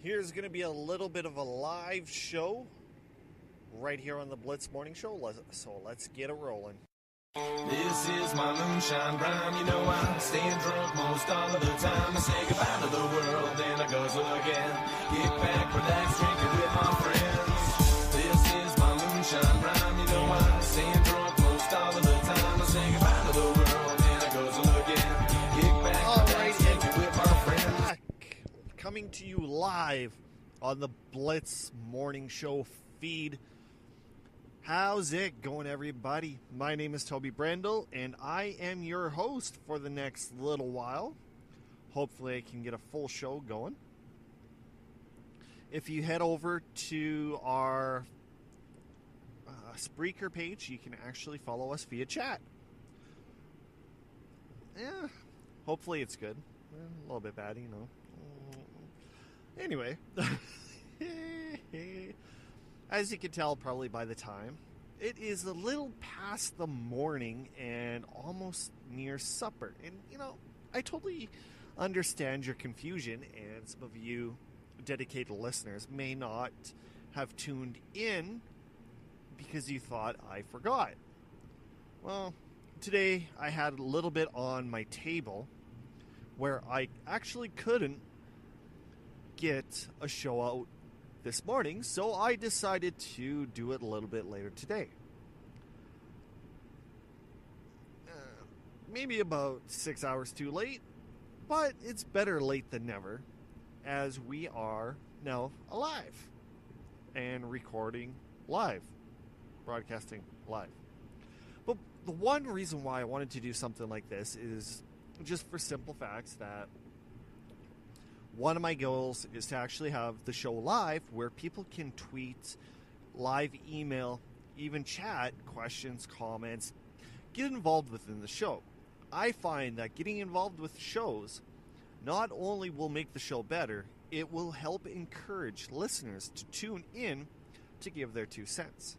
Here's going to be a little bit of a live show right here on the Blitz Morning Show, so let's get it rolling. This is my moonshine rhyme. You know I'm staying drunk most all of the time. I say goodbye to the world, then I goes again. Get back, relax, drinking with my friends. This is my moonshine rhyme. You know I'm staying drunk most all of the time. I say goodbye to the world, then I goes again. Get back, relax, drinking with my friends. Coming to you live on the Blitz Morning Show feed. How's it going, everybody? My name is Toby Brandel, and I am your host for the next little while. Hopefully I can get a full show going. If you head over to our Spreaker page, you can actually follow us via chat. Yeah, hopefully it's good. A little bit bad, you know. Anyway, as you can tell probably by the time, it is a little past the morning and almost near supper. And, you know, I totally understand your confusion, and some of you dedicated listeners may not have tuned in because you thought I forgot. Well, today I had a little bit on my table where I actually couldn't get a show out this morning, so I decided to do it a little bit later today. Maybe about 6 hours too late, but it's better late than never, as we are now alive and recording live, broadcasting live. But the one reason why I wanted to do something like this is just for simple facts that one of my goals is to actually have the show live where people can tweet, live email, even chat, questions, comments, get involved within the show. I find that getting involved with shows not only will make the show better, it will help encourage listeners to tune in to give their 2 cents.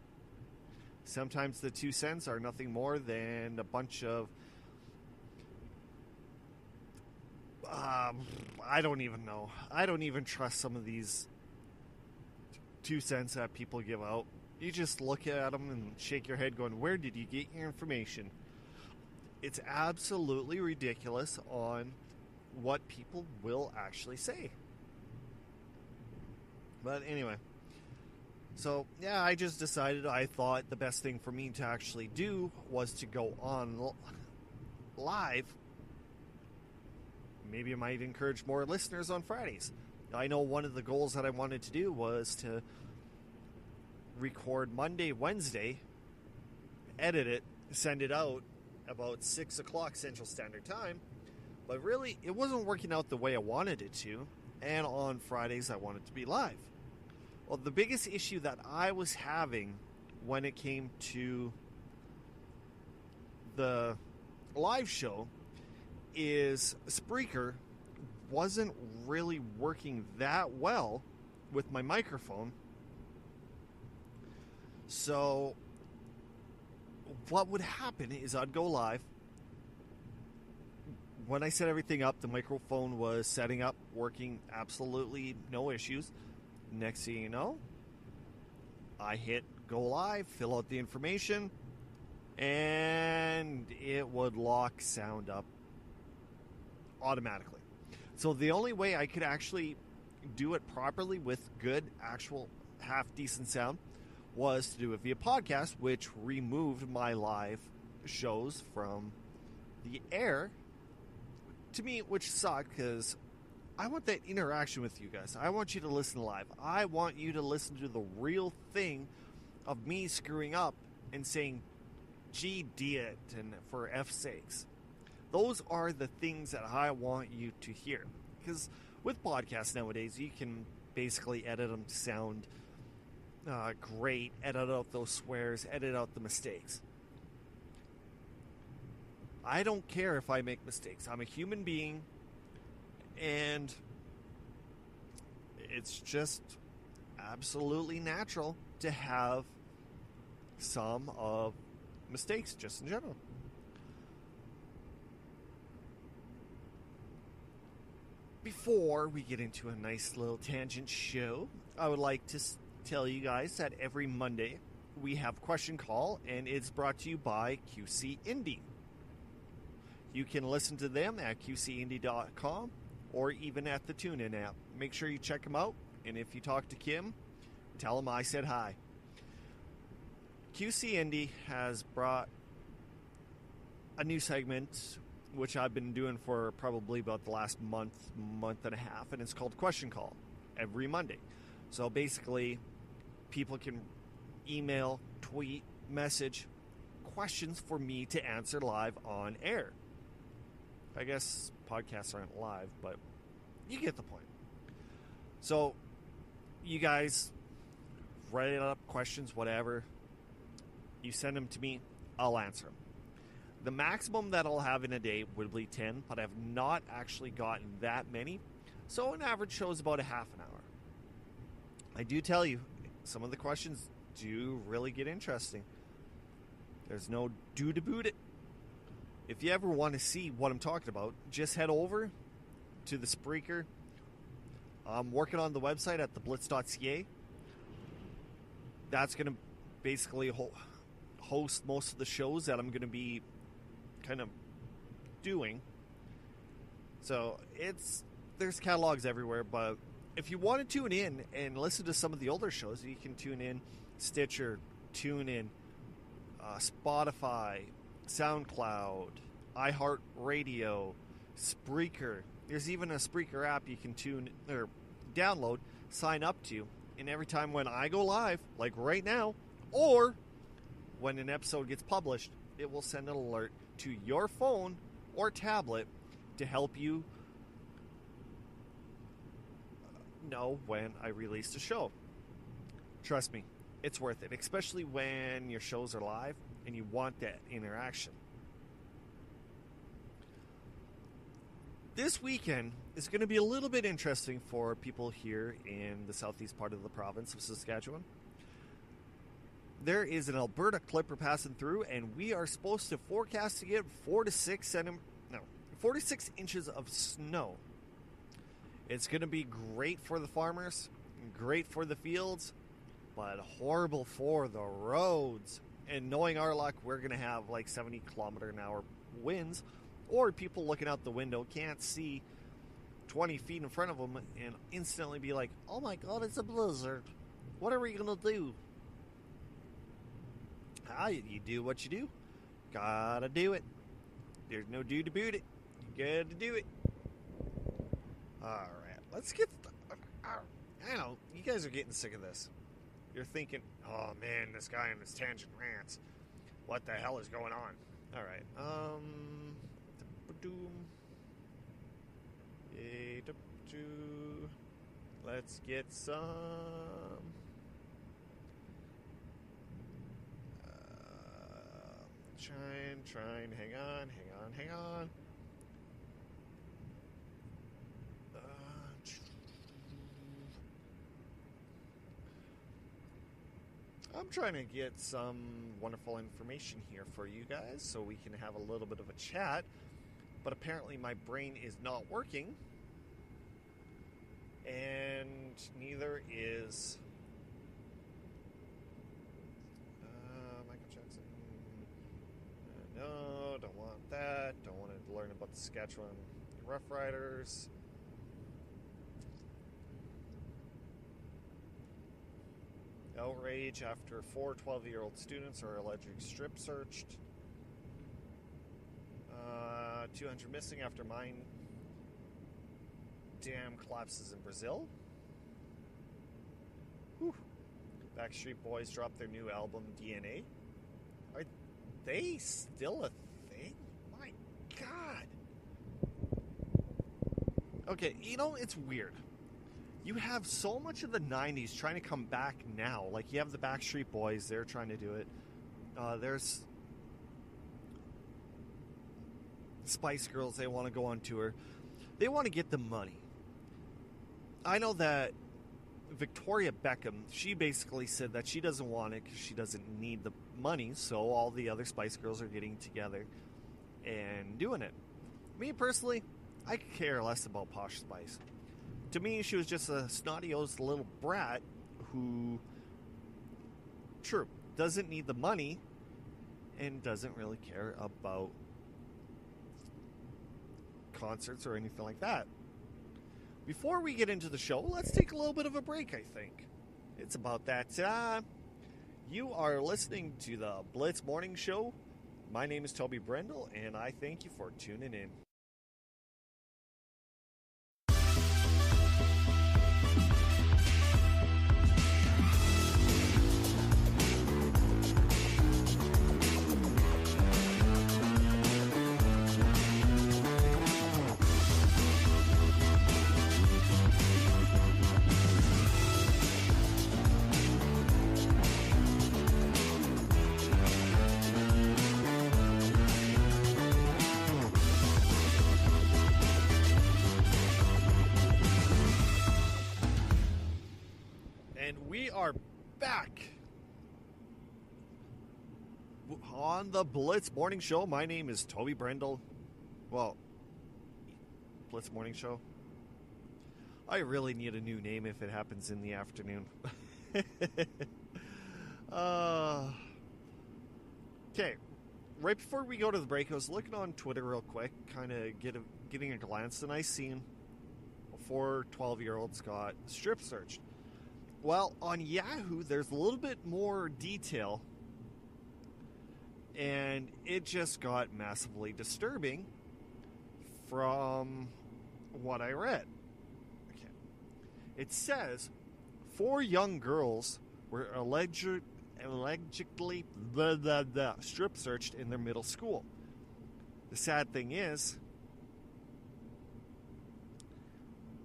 Sometimes the 2 cents are nothing more than a bunch of I don't even know. I don't even trust some of these 2 cents that people give out. You just look at them and shake your head going, where did you get your information? It's absolutely ridiculous on what people will actually say. But anyway, so yeah, I just decided I thought the best thing for me to actually do was to go on live. Maybe it might encourage more listeners on Fridays. I know one of the goals that I wanted to do was to record Monday, Wednesday, edit it, send it out about 6 o'clock Central Standard Time. But really, it wasn't working out the way I wanted it to. And on Fridays, I wanted to be live. Well, the biggest issue that I was having when it came to the live show is Spreaker wasn't really working that well with my microphone. So what would happen is I'd go live. When I set everything up, the microphone was setting up, working absolutely no issues. Next thing you know, I hit go live, fill out the information, and it would lock sound up automatically. So the only way I could actually do it properly with good, actual, half decent sound was to do it via podcast, which removed my live shows from the air. To me, which sucked because I want that interaction with you guys. I want you to listen live. I want you to listen to the real thing of me screwing up and saying, gee, it, and for F's sakes. Those are the things that I want you to hear. Because with podcasts nowadays, you can basically edit them to sound great, edit out those swears, edit out the mistakes. I don't care if I make mistakes. I'm a human being, and it's just absolutely natural to have some of mistakes just in general. before we get into a nice little tangent show, I would like to tell you guys that every Monday we have Question Call, and it's brought to you by QC Indie. You can listen to them at qcindie.com or even at the TuneIn app. Make sure you check them out, and if you talk to Kim, tell him I said hi. QC Indie has brought a new segment, which I've been doing for probably about the last month and a half, and it's called Question Call every Monday. So basically, people can email, tweet, message questions for me to answer live on air. I guess podcasts aren't live, but you get the point. So, you guys write up questions, whatever. You send them to me, I'll answer them. The maximum that I'll have in a day would be 10, but I've not actually gotten that many. So an average show is about a half an hour. I do tell you, some of the questions do really get interesting. There's no do to boot it. If you ever want to see what I'm talking about, just head over to the Spreaker. I'm working on the website at theblitz.ca. That's going to basically host most of the shows that I'm going to be kind of doing. So there's catalogs everywhere, but if you want to tune in and listen to some of the older shows, you can tune in Stitcher, TuneIn, Spotify, SoundCloud, iHeartRadio, Spreaker. There's even a Spreaker app you can tune or download, sign up to, and every time when I go live, like right now, or when an episode gets published, it will send an alert to your phone or tablet to help you know when I release the show. Trust me, it's worth it, especially when your shows are live and you want that interaction. This weekend is going to be a little bit interesting for people here in the southeast part of the province of Saskatchewan. There is an Alberta clipper passing through, and we are supposed to forecast to get 46 inches of snow. It's going to be great for the farmers, great for the fields, but horrible for the roads. And knowing our luck, we're going to have like 70 kilometer an hour winds, or people looking out the window can't see 20 feet in front of them and instantly be like, oh my God, it's a blizzard. What are we going to do? You do what you do. Gotta do it. There's no do to boot it. You gotta do it. Alright, let's get... I know, you guys are getting sick of this. You're thinking, oh man, this guy and his tangent rants. What the hell is going on? Alright, let's get some... Trying, hang on. I'm trying to get some wonderful information here for you guys so we can have a little bit of a chat, but apparently my brain is not working, and neither is Michael Jackson. No, don't want that. Don't want to learn about the Saskatchewan Rough Riders. Outrage after 4 12-year-old students are allegedly strip searched. 200 missing after mine dam collapses in Brazil. Whew. Backstreet Boys dropped their new album, DNA. Are they still a thing? My God. Okay, it's weird. You have so much of the 90s trying to come back now. Like, you have the Backstreet Boys, they're trying to do it. There's Spice Girls, they want to go on tour. They want to get the money. I know that Victoria Beckham, she basically said that she doesn't want it because she doesn't need the money, so all the other Spice Girls are getting together and doing it. Me, personally, I could care less about Posh Spice. To me, she was just a snotty-nosed little brat who, sure, doesn't need the money and doesn't really care about concerts or anything like that. Before we get into the show, let's take a little bit of a break, I think. It's about that time. You are listening to the Blitz Morning Show. My name is Toby Brendel, and I thank you for tuning in. And we are back on the Blitz Morning Show. My name is Toby Brendel. Well, Blitz Morning Show. I really need a new name if it happens in the afternoon. Okay, right before we go to the break, I was looking on Twitter real quick, kind of getting a glance, and I seen 4 12-year-olds got strip searched. Well, on Yahoo, there's a little bit more detail, and it just got massively disturbing from what I read. Okay. It says 4 young girls were allegedly strip searched in their middle school. The sad thing is,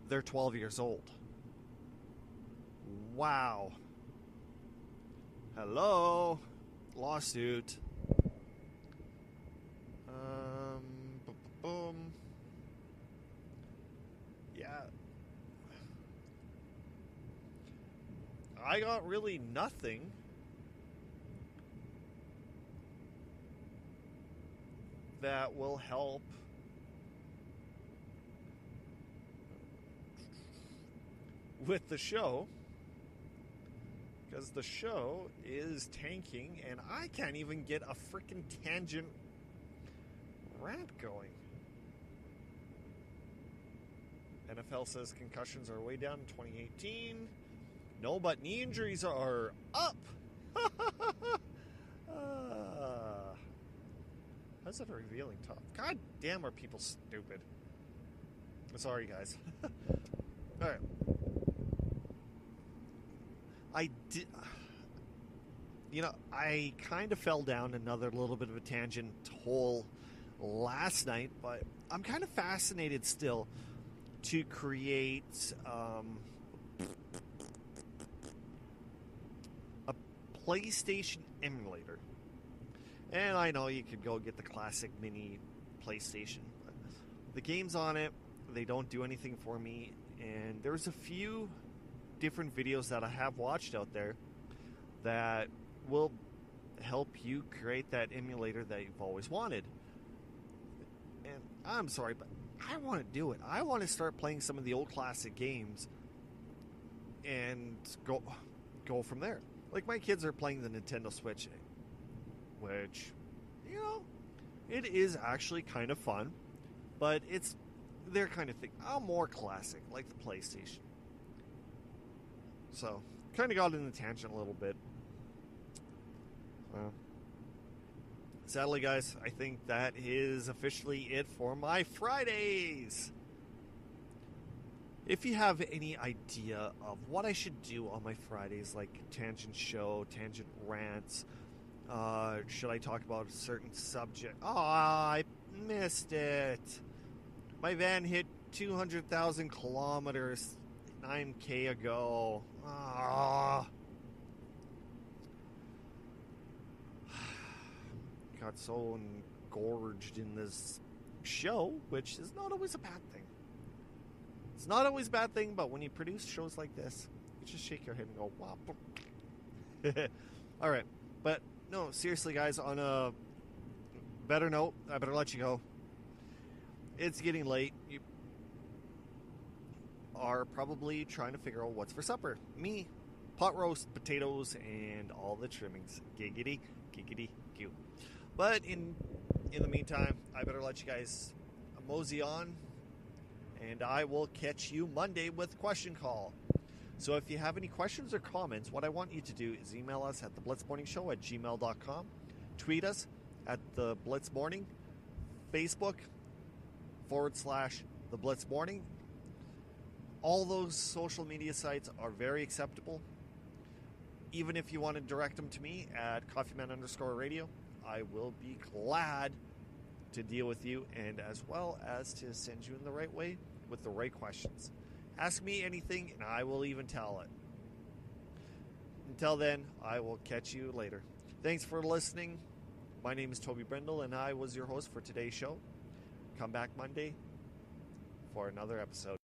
they're 12 years old. Wow. Hello. Lawsuit. Boom. Yeah. I got really nothing that will help with the show, because the show is tanking and I can't even get a freaking tangent rant going. NFL says concussions are way down in 2018. No, but knee injuries are up. How's that a revealing top? God damn, are people stupid. Sorry, guys. All right. I kind of fell down another little bit of a tangent hole last night, but I'm kind of fascinated still to create a PlayStation emulator. And I know you could go get the classic mini PlayStation, but the games on it, they don't do anything for me. And there's a few different videos that I have watched out there that will help you create that emulator that you've always wanted. And I'm sorry, but I want to do it. I want to start playing some of the old classic games and go from there. Like, my kids are playing the Nintendo Switch, which, it is actually kind of fun, but it's their kind of thing. I'm more classic, like the PlayStation. So, kind of got in the tangent a little bit. Sadly, guys, I think that is officially it for my Fridays. If you have any idea of what I should do on my Fridays, like tangent show, tangent rants, should I talk about a certain subject? Oh, I missed it. My van hit 200,000 kilometers 9K ago. Got so engorged in this show, which is not always a bad thing. It's not always a bad thing, but when you produce shows like this, you just shake your head and go, wow. Alright, but no, seriously, guys, on a better note, I better let you go. It's getting late. are probably trying to figure out what's for supper. Me, pot roast, potatoes, and all the trimmings. Giggity, giggity, goo. But in the meantime, I better let you guys mosey on, and I will catch you Monday with Question Call. So if you have any questions or comments, what I want you to do is email us at theblitzmorningshow@gmail.com, tweet us at The Blitz Morning, Facebook /The Blitz Morning. All those social media sites are very acceptable. Even if you want to direct them to me at coffeeman_radio, I will be glad to deal with you, and as well as to send you in the right way with the right questions. Ask me anything, and I will even tell it. Until then, I will catch you later. Thanks for listening. My name is Toby Brindle, and I was your host for today's show. Come back Monday for another episode.